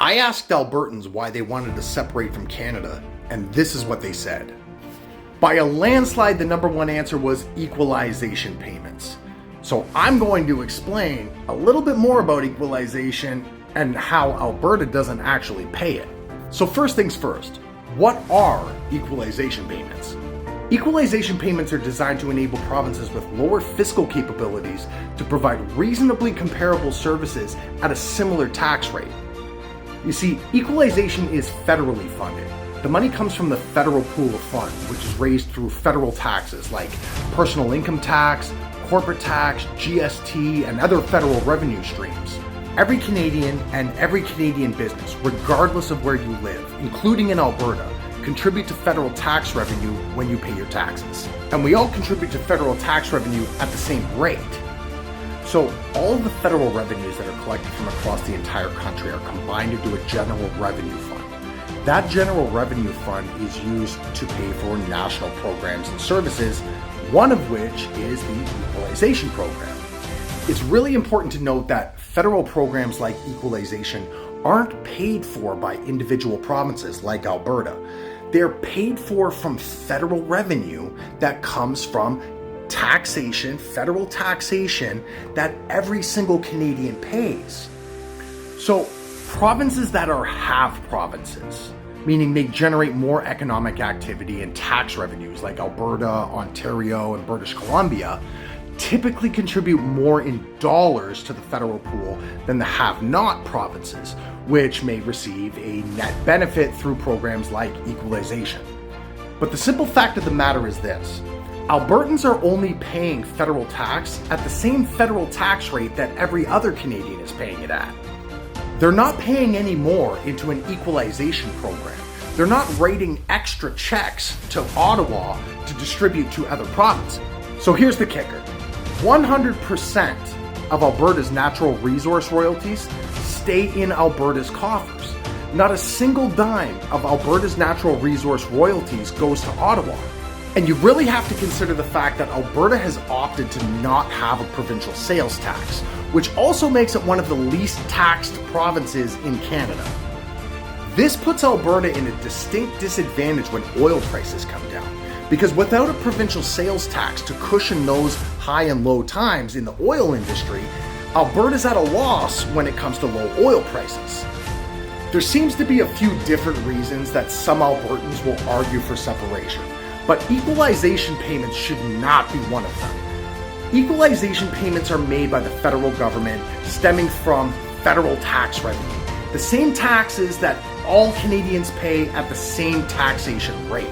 I asked Albertans why they wanted to separate from Canada, and this is what they said. By a landslide, the number one answer was equalization payments. So I'm going to explain a little bit more about equalization and how Alberta doesn't actually pay it. So first things first, what are equalization payments? Equalization payments are designed to enable provinces with lower fiscal capabilities to provide reasonably comparable services at a similar tax rate. You see, equalization is federally funded. The money comes from the federal pool of funds, which is raised through federal taxes like personal income tax, corporate tax, GST, and other federal revenue streams. Every Canadian and every Canadian business, regardless of where you live, including in Alberta, contribute to federal tax revenue when you pay your taxes. And we all contribute to federal tax revenue at the same rate. So all of the federal revenues that are collected from across the entire country are combined into a general revenue fund. That general revenue fund is used to pay for national programs and services, one of which is the Equalization Program. It's really important to note that federal programs like equalization aren't paid for by individual provinces like Alberta. They're paid for from federal revenue that comes from taxation, federal taxation, that every single Canadian pays. So provinces that are half provinces, meaning they generate more economic activity and tax revenues like Alberta, Ontario, and British Columbia, typically contribute more in dollars to the federal pool than the have-not provinces, which may receive a net benefit through programs like equalization. But the simple fact of the matter is this: Albertans are only paying federal tax at the same federal tax rate that every other Canadian is paying it at. They're not paying any more into an equalization program. They're not writing extra checks to Ottawa to distribute to other provinces. So here's the kicker. 100% of Alberta's natural resource royalties stay in Alberta's coffers. Not a single dime of Alberta's natural resource royalties goes to Ottawa. And you really have to consider the fact that Alberta has opted to not have a provincial sales tax, which also makes it one of the least taxed provinces in Canada. This puts Alberta in a distinct disadvantage when oil prices come down, because without a provincial sales tax to cushion those high and low times in the oil industry, Alberta's at a loss when it comes to low oil prices. There seems to be a few different reasons that some Albertans will argue for separation, but equalization payments should not be one of them. Equalization payments are made by the federal government stemming from federal tax revenue, the same taxes that all Canadians pay at the same taxation rate.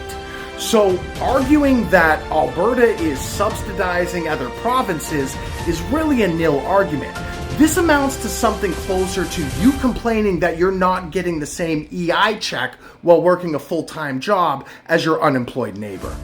So arguing that Alberta is subsidizing other provinces is really a nil argument. This amounts to something closer to you complaining that you're not getting the same EI check while working a full-time job as your unemployed neighbor.